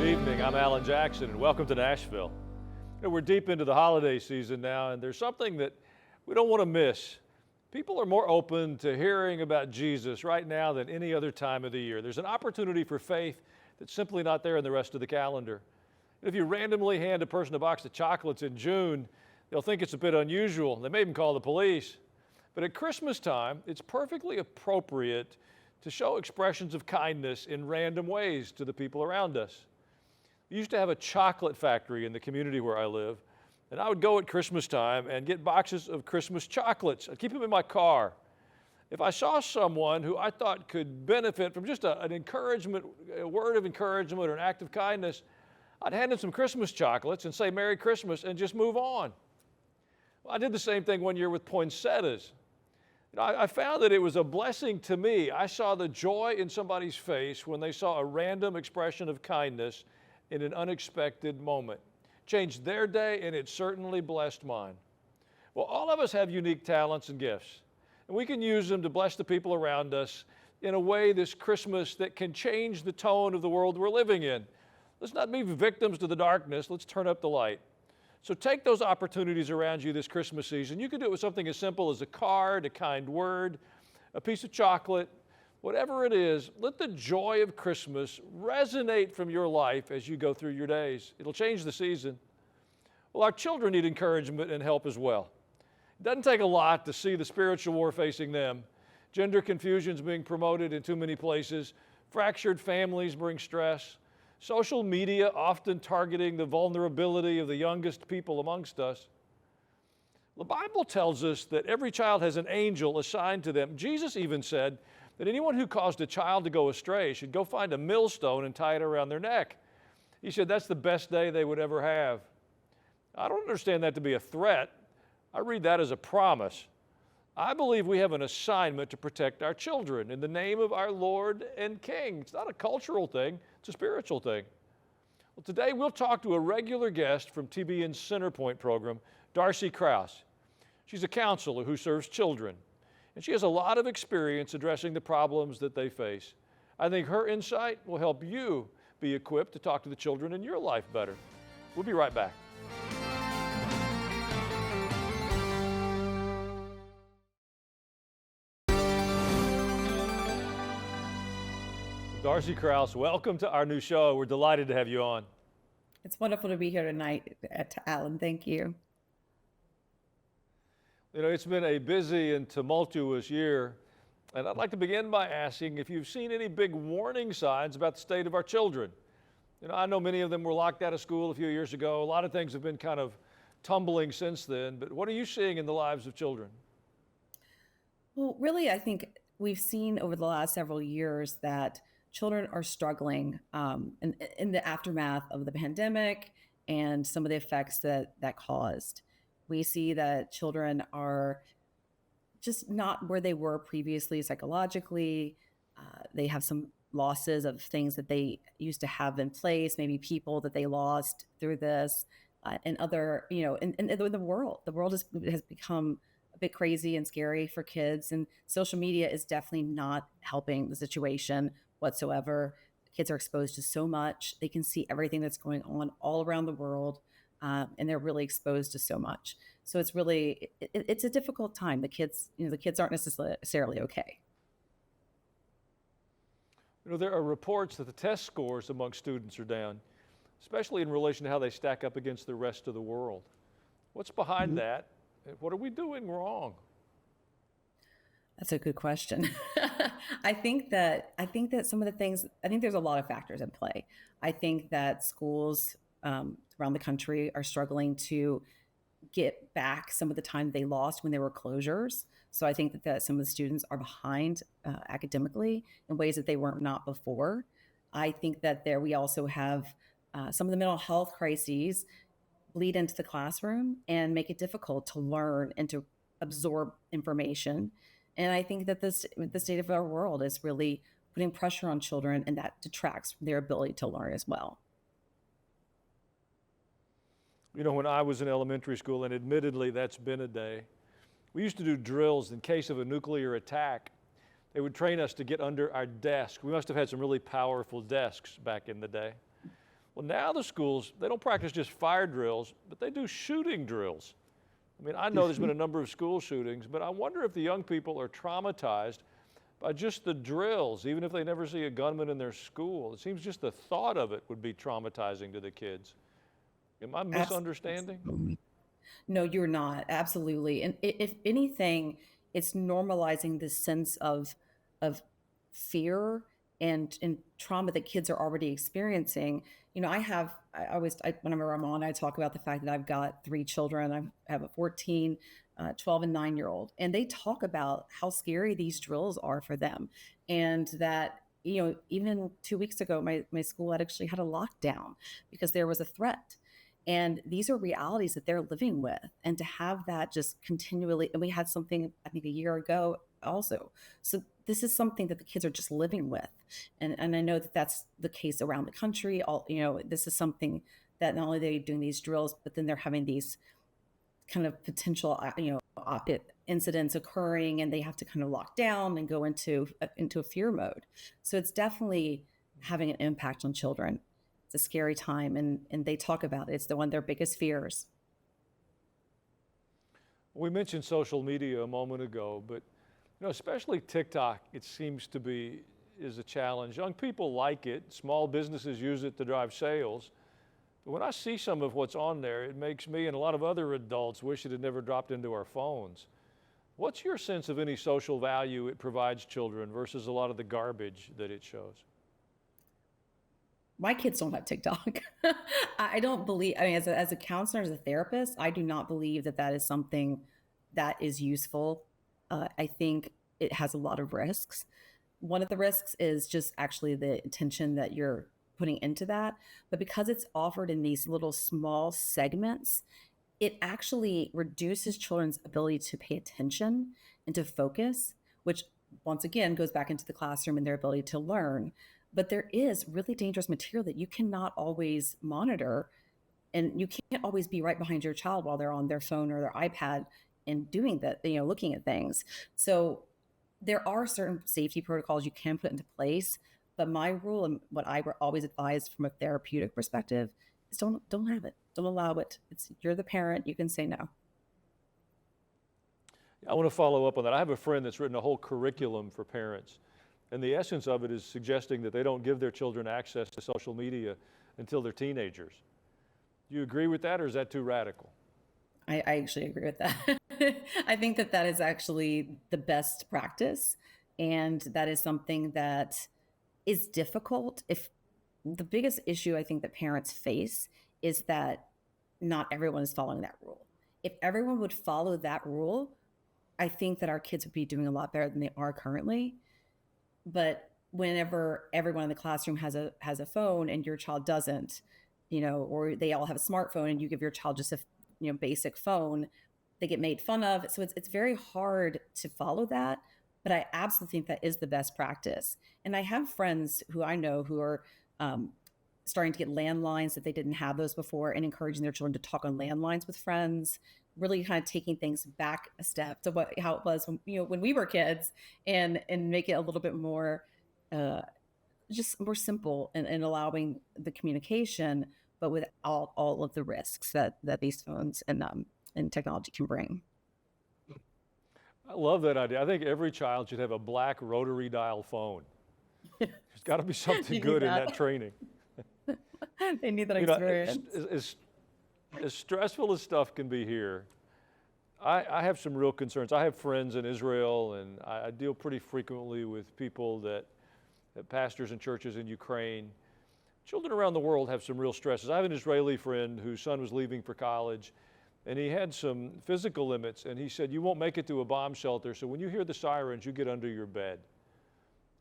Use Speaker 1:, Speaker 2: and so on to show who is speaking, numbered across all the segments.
Speaker 1: Good evening, I'm Alan Jackson, and welcome to Nashville. We're deep into the holiday season now, and there's something that we don't want to miss. People are more open to hearing about Jesus right now than any other time of the year. There's an opportunity for faith that's simply not there in the rest of the calendar. If you randomly hand a person a box of chocolates in June, they'll think it's a bit unusual. They may even call the police. But at Christmas time, it's perfectly appropriate to show expressions of kindness in random ways to the people around us. We used to have a chocolate factory in the community where I live, and I would go at Christmas time and get boxes of Christmas chocolates. I'd keep them in my car. If I saw someone who I thought could benefit from just an encouragement, a word of encouragement or an act of kindness, I'd hand them some Christmas chocolates and say Merry Christmas and just move on. Well, I did the same thing one year with poinsettias. I found that it was a blessing to me. I saw the joy in somebody's face when they saw a random expression of kindness in an unexpected moment. Changed their day, and it certainly blessed mine. Well, all of us have unique talents and gifts, and we can use them to bless the people around us in a way this Christmas that can change the tone of the world we're living in. Let's not be victims to the darkness. Let's turn up the light. So take those opportunities around you this Christmas season. You can do it with something as simple as a card, a kind word, a piece of chocolate, whatever it is. Let the joy of Christmas resonate from your life as you go through your days. It'll change the season. Well, our children need encouragement and help as well. It doesn't take a lot to see the spiritual war facing them. Gender confusion's being promoted in too many places. Fractured families bring stress. Social media often targeting the vulnerability of the youngest people amongst us. The Bible tells us that every child has an angel assigned to them. Jesus even said that anyone who caused a child to go astray should go find a millstone and tie it around their neck. He said that's the best day they would ever have. I don't understand that to be a threat. I read that as a promise. I believe we have an assignment to protect our children in the name of our Lord and King. It's not a cultural thing, it's a spiritual thing. Well, today we'll talk to a regular guest from TBN's Centerpoint program, Darcy Krause. She's a counselor who serves children, and she has a lot of experience addressing the problems that they face. I think her insight will help you be equipped to talk to the children in your life better. We'll be right back. Darcy Krause, welcome to our new show. We're delighted to have you on.
Speaker 2: It's wonderful to be here tonight, Alan. Thank you.
Speaker 1: You know, it's been a busy and tumultuous year, and I'd like to begin by asking if you've seen any big warning signs about the state of our children. You know, I know many of them were locked out of school a few years ago. A lot of things have been kind of tumbling since then, but what are you seeing in the lives of children?
Speaker 2: Well, really, I think we've seen over the last several years that children are struggling in the aftermath of the pandemic and some of the effects that caused. We see that children are just not where they were previously psychologically. They have some losses of things that they used to have in place, maybe people that they lost through this, and other, in the world. The world has become a bit crazy and scary for kids, and social media is definitely not helping the situation whatsoever. Kids are exposed to so much. They can see everything that's going on all around the world, and they're really exposed to so much. So it's really, it's a difficult time. The kids aren't necessarily okay.
Speaker 1: You know, there are reports that the test scores among students are down, especially in relation to how they stack up against the rest of the world. What's behind that? What are we doing wrong?
Speaker 2: That's a good question. I think that some of the things, I think there's a lot of factors in play. I think that schools around the country are struggling to get back some of the time they lost when there were closures. So I think that some of the students are behind academically in ways that they weren't not before. I think that we also have some of the mental health crises bleed into the classroom and make it difficult to learn and to absorb information. And I think that the state of our world is really putting pressure on children, and that detracts from their ability to learn as well.
Speaker 1: You know, when I was in elementary school, and admittedly that's been a day, we used to do drills in case of a nuclear attack. They would train us to get under our desk. We must have had some really powerful desks back in the day. Well, now the schools, they don't practice just fire drills, but they do shooting drills. I mean, I know there's been a number of school shootings, but I wonder if the young people are traumatized by just the drills, even if they never see a gunman in their school. It seems just the thought of it would be traumatizing to the kids. Am I misunderstanding?
Speaker 2: Absolutely. No, you're not. Absolutely. And if anything, it's normalizing this sense of fear and trauma that kids are already experiencing. Whenever I'm on, I talk about the fact that I've got three children. I have a 14, 12, and 9-year-old, and they talk about how scary these drills are for them, and that even 2 weeks ago, my school had actually had a lockdown because there was a threat. And these are realities that they're living with. And to have that just continually, and we had something, I think, a year ago also. So this is something that the kids are just living with. And I know that that's the case around the country. This is something that not only are they doing these drills, but then they're having these kind of potential, incidents occurring, and they have to kind of lock down and go into a fear mode. So it's definitely having an impact on children. It's a scary time, and they talk about it. It's one of their biggest fears.
Speaker 1: We mentioned social media a moment ago, but especially TikTok, it seems to be is a challenge. Young people like it. Small businesses use it to drive sales. But when I see some of what's on there, it makes me and a lot of other adults wish it had never dropped into our phones. What's your sense of any social value it provides children versus a lot of the garbage that it shows?
Speaker 2: My kids don't have TikTok. I don't believe, I mean, as a counselor, as a therapist, I do not believe that that is something that is useful. I think it has a lot of risks. One of the risks is just actually the attention that you're putting into that. But because it's offered in these little small segments, it actually reduces children's ability to pay attention and to focus, which once again goes back into the classroom and their ability to learn. But there is really dangerous material that you cannot always monitor, and you can't always be right behind your child while they're on their phone or their iPad and doing that, looking at things. So there are certain safety protocols you can put into place. But my rule, and what I always advise from a therapeutic perspective, is don't have it. Don't allow it. You're the parent. You can say no.
Speaker 1: I want to follow up on that. I have a friend that's written a whole curriculum for parents. And the essence of it is suggesting that they don't give their children access to social media until they're teenagers. Do you agree with that, or is that too radical?
Speaker 2: I actually agree with that. I think that that is actually the best practice. And that is something that is difficult. If the biggest issue I think that parents face is that not everyone is following that rule. If everyone would follow that rule, I think that our kids would be doing a lot better than they are currently. But whenever everyone in the classroom has a phone and your child doesn't, or they all have a smartphone and you give your child just a basic phone, they get made fun of. So it's very hard to follow that. But I absolutely think that is the best practice. And I have friends who I know who are starting to get landlines that they didn't have those before, and encouraging their children to talk on landlines with friends, really kind of taking things back a step to how it was when we were kids, and make it a little bit more just more simple, and allowing the communication, but with all of the risks that these phones and technology can bring.
Speaker 1: I love that idea. I think every child should have a black rotary dial phone. There's got to be something good in that training.
Speaker 2: They need that
Speaker 1: You know,
Speaker 2: experience.
Speaker 1: as stressful as stuff can be here, I have some real concerns. I have friends in Israel, and I deal pretty frequently with people that pastors and churches in Ukraine. Children around the world have some real stresses. I have an Israeli friend whose son was leaving for college, and he had some physical limits, and he said, you won't make it to a bomb shelter, so when you hear the sirens, you get under your bed.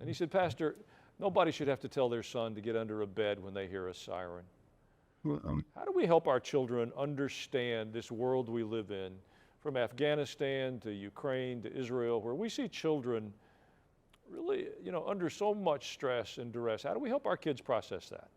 Speaker 1: And he said, Pastor, nobody should have to tell their son to get under a bed when they hear a siren. How do we help our children understand this world we live in, from Afghanistan to Ukraine to Israel, where we see children really, under so much stress and duress? How do we help our kids process that?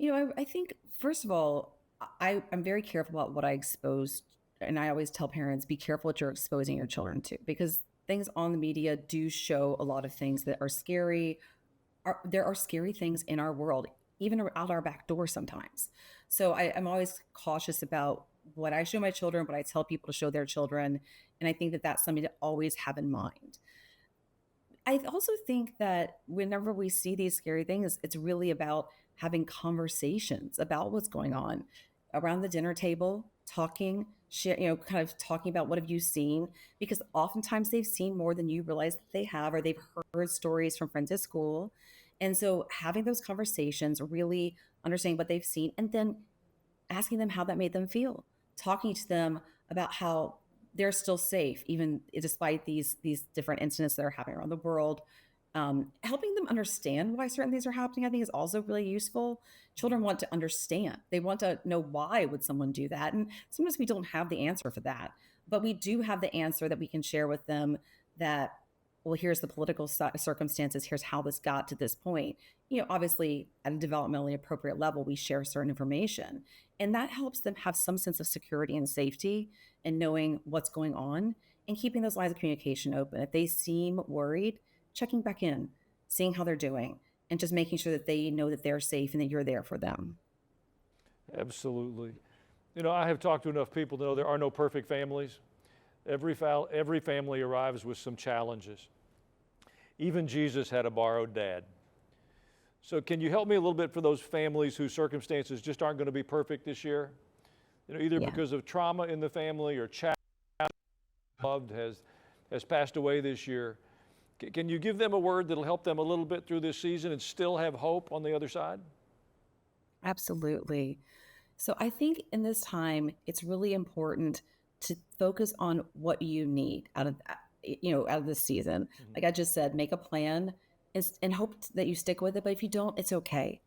Speaker 2: I think, first of all, I'm very careful about what I expose. And I always tell parents, be careful what you're exposing your children to, because things on the media do show a lot of things that are scary. There are scary things in our world, even out our back door sometimes. So I'm always cautious about what I show my children, what I tell people to show their children. And I think that that's something to always have in mind. I also think that whenever we see these scary things, it's really about having conversations about what's going on around the dinner table, talking, share, kind of talking about what have you seen, because oftentimes they've seen more than you realize that they have, or they've heard stories from friends at school. And so having those conversations, really understanding what they've seen, and then asking them how that made them feel, talking to them about how they're still safe, even despite these different incidents that are happening around the world. Helping them understand why certain things are happening, I think, is also really useful. Children want to understand; they want to know why would someone do that, and sometimes we don't have the answer for that, but we do have the answer that we can share with them. That, well, here's the political circumstances. Here's how this got to this point. Obviously, at a developmentally appropriate level, we share certain information, and that helps them have some sense of security and safety and knowing what's going on and keeping those lines of communication open. If they seem worried, checking back in, seeing how they're doing, and just making sure that they know that they're safe and that you're there for them.
Speaker 1: Absolutely. I have talked to enough people to know there are no perfect families. Every family arrives with some challenges. Even Jesus had a borrowed dad. So can you help me a little bit for those families whose circumstances just aren't going to be perfect this year? Either
Speaker 2: Yeah.
Speaker 1: because of trauma in the family or child loved has passed away this year. Can you give them a word that'll help them a little bit through this season and still have hope on the other side?
Speaker 2: Absolutely. So I think in this time, it's really important to focus on what you need out of that, out of this season.
Speaker 1: Mhm.
Speaker 2: Like I just said, make a plan and hope that you stick with it. But if you don't, it's okay.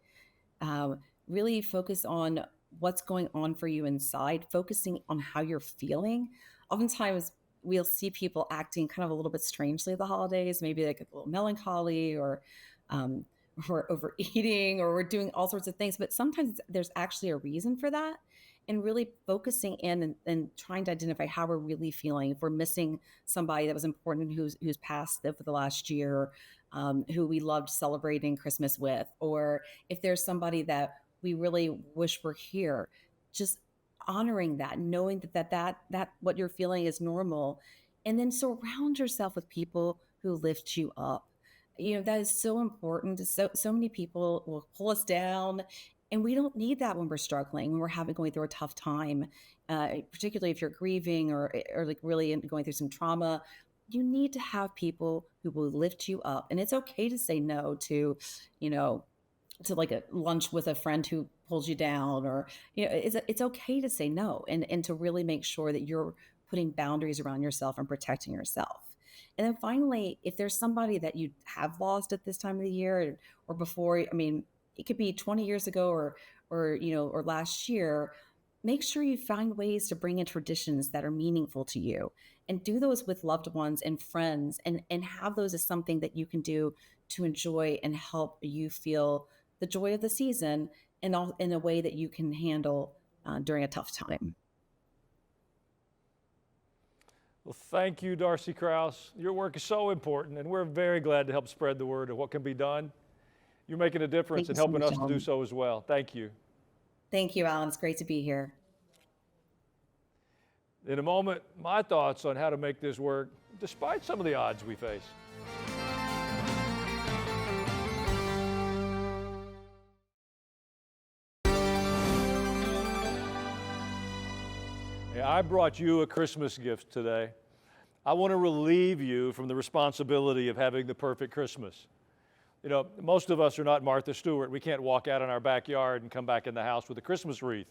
Speaker 2: Really focus on what's going on for you inside, focusing on how you're feeling. Oftentimes, we'll see people acting kind of a little bit strangely at the holidays, maybe like a little melancholy um, or overeating, or we're doing all sorts of things. But sometimes there's actually a reason for that. And really focusing in and trying to identify how we're really feeling. If we're missing somebody that was important who's passed over the last year, who we loved celebrating Christmas with, or if there's somebody that we really wish were here, just honoring that, knowing that what you're feeling is normal, and then surround yourself with people who lift you up. That is so important. So many people will pull us down, and we don't need that when we're struggling, when we're going through a tough time, particularly if you're grieving or like really going through some trauma. You need to have people who will lift you up, and it's okay to say no to, you know, to like a lunch with a friend who pulls you down, or it's okay to say no, and to really make sure that you're putting boundaries around yourself and protecting yourself. And then finally, if there's somebody that you have lost at this time of the year or before, I mean, it could be 20 years ago or last year, make sure you find ways to bring in traditions that are meaningful to you, and do those with loved ones and friends, and have those as something that you can do to enjoy and help you feel the joy of the season, and all in a way that you can handle during a tough time.
Speaker 1: Well, thank you, Darcy Krause. Your work is so important, and we're very glad to help spread the word of what can be done. You're making a difference
Speaker 2: Thank you
Speaker 1: and
Speaker 2: so
Speaker 1: helping
Speaker 2: much,
Speaker 1: us to do
Speaker 2: Alan.
Speaker 1: so as well. Thank you.
Speaker 2: Thank you, Alan. It's great to be here.
Speaker 1: In a moment, my thoughts on how to make this work despite some of the odds we face. Yeah, I brought you a Christmas gift today. I want to relieve you from the responsibility of having the perfect Christmas. Most of us are not Martha Stewart. We can't walk out in our backyard and come back in the house with a Christmas wreath.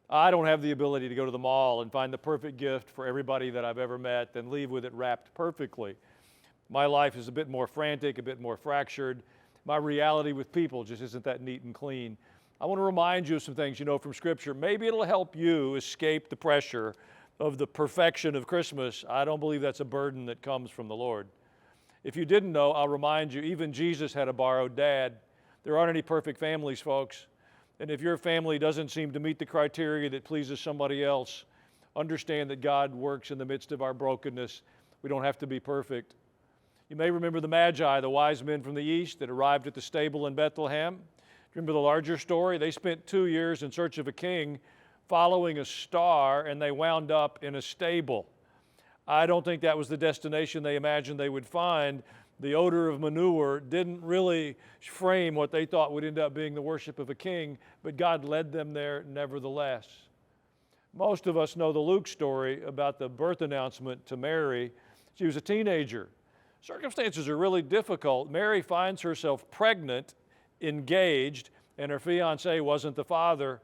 Speaker 1: I don't have the ability to go to the mall and find the perfect gift for everybody that I've ever met and leave with it wrapped perfectly. My life is a bit more frantic, a bit more fractured. My reality with people just isn't that neat and clean. I want to remind you of some things you know from Scripture. Maybe it'll help you escape the pressure of the perfection of Christmas. I don't believe that's a burden that comes from the Lord. If you didn't know, I'll remind you, even Jesus had a borrowed dad. There aren't any perfect families, folks. And if your family doesn't seem to meet the criteria that pleases somebody else, understand that God works in the midst of our brokenness. We don't have to be perfect. You may remember the Magi, the wise men from the east that arrived at the stable in Bethlehem, Remember the larger story? They spent 2 years in search of a king, following a star, and they wound up in a stable. I don't think that was the destination they imagined they would find. The odor of manure didn't really frame what they thought would end up being the worship of a king, but God led them there nevertheless. Most of us know the Luke story about the birth announcement to Mary. She was a teenager. Circumstances are really difficult. Mary finds herself pregnant, engaged, and her fiancé wasn't the father.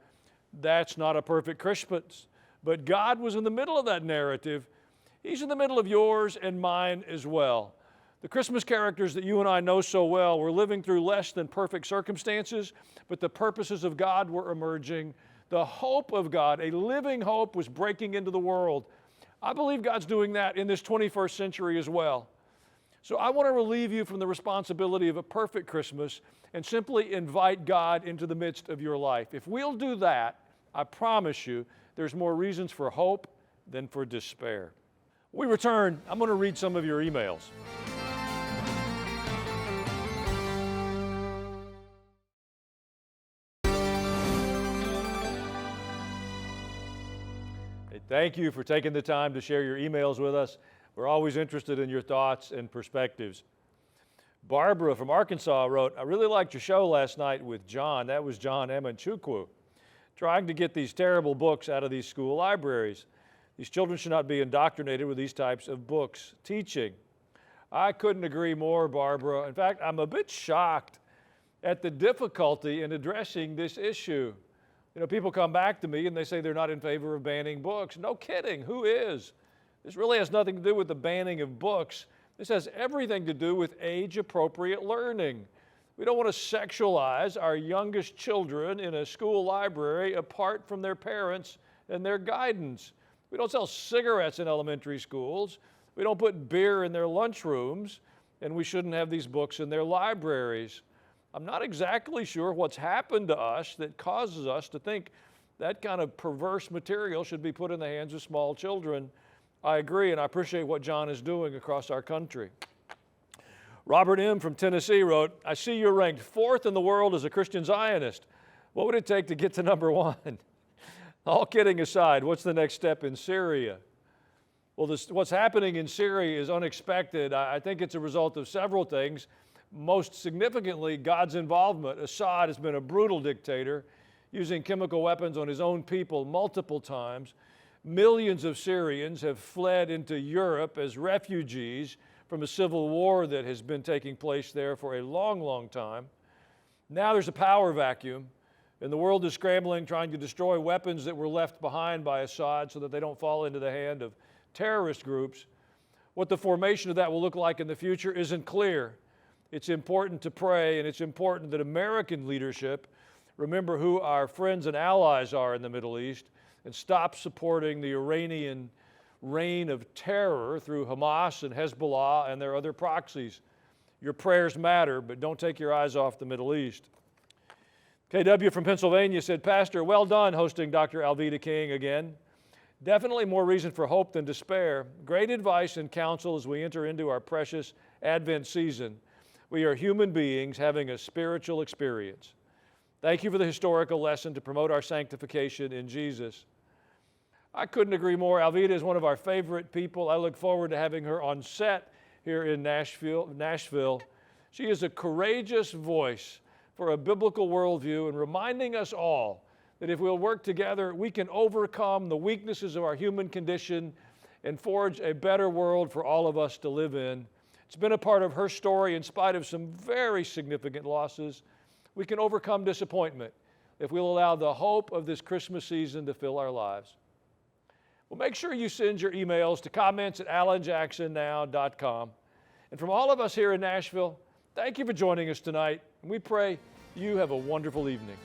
Speaker 1: That's not a perfect Christmas. But God was in the middle of that narrative. He's in the middle of yours and mine as well. The Christmas characters that you and I know so well were living through less than perfect circumstances, but the purposes of God were emerging. The hope of God, a living hope, was breaking into the world. I believe God's doing that in this 21st century as well. So I want to relieve you from the responsibility of a perfect Christmas and simply invite God into the midst of your life. If we'll do that, I promise you, there's more reasons for hope than for despair. When we return, I'm going to read some of your emails. Thank you for taking the time to share your emails with us. We're always interested in your thoughts and perspectives. Barbara from Arkansas wrote, I really liked your show last night with John. That was John Emanchukwu, trying to get these terrible books out of these school libraries. These children should not be indoctrinated with these types of books teaching. I couldn't agree more, Barbara. In fact, I'm a bit shocked at the difficulty in addressing this issue. You know, people come back to me and they say they're not in favor of banning books. No kidding, who is? This really has nothing to do with the banning of books. This has everything to do with age-appropriate learning. We don't want to sexualize our youngest children in a school library apart from their parents and their guidance. We don't sell cigarettes in elementary schools. We don't put beer in their lunchrooms, and we shouldn't have these books in their libraries. I'm not exactly sure what's happened to us that causes us to think that kind of perverse material should be put in the hands of small children. I agree, and I appreciate what John is doing across our country. Robert M. from Tennessee wrote, I see you're ranked 4th in the world as a Christian Zionist. What would it take to get to number 1? All kidding aside, what's the next step in Syria? Well, what's happening in Syria is unexpected. I think it's a result of several things. Most significantly, God's involvement. Assad has been a brutal dictator, using chemical weapons on his own people multiple times. Millions of Syrians have fled into Europe as refugees from a civil war that has been taking place there for a long, long time. Now there's a power vacuum, and the world is scrambling, trying to destroy weapons that were left behind by Assad so that they don't fall into the hand of terrorist groups. What the formation of that will look like in the future isn't clear. It's important to pray, and it's important that American leadership remember who our friends and allies are in the Middle East and stop supporting the Iranian reign of terror through Hamas and Hezbollah and their other proxies. Your prayers matter, but don't take your eyes off the Middle East. KW from Pennsylvania said, Pastor, well done hosting Dr. Alveda King again. Definitely more reason for hope than despair. Great advice and counsel as we enter into our precious Advent season. We are human beings having a spiritual experience. Thank you for the historical lesson to promote our sanctification in Jesus. I couldn't agree more. Alveda is one of our favorite people. I look forward to having her on set here in Nashville. She is a courageous voice for a biblical worldview and reminding us all that if we'll work together, we can overcome the weaknesses of our human condition and forge a better world for all of us to live in. It's been a part of her story in spite of some very significant losses. We can overcome disappointment if we'll allow the hope of this Christmas season to fill our lives. Well, make sure you send your emails to comments@alanjacksonnow.com. And from all of us here in Nashville, thank you for joining us tonight. And we pray you have a wonderful evening.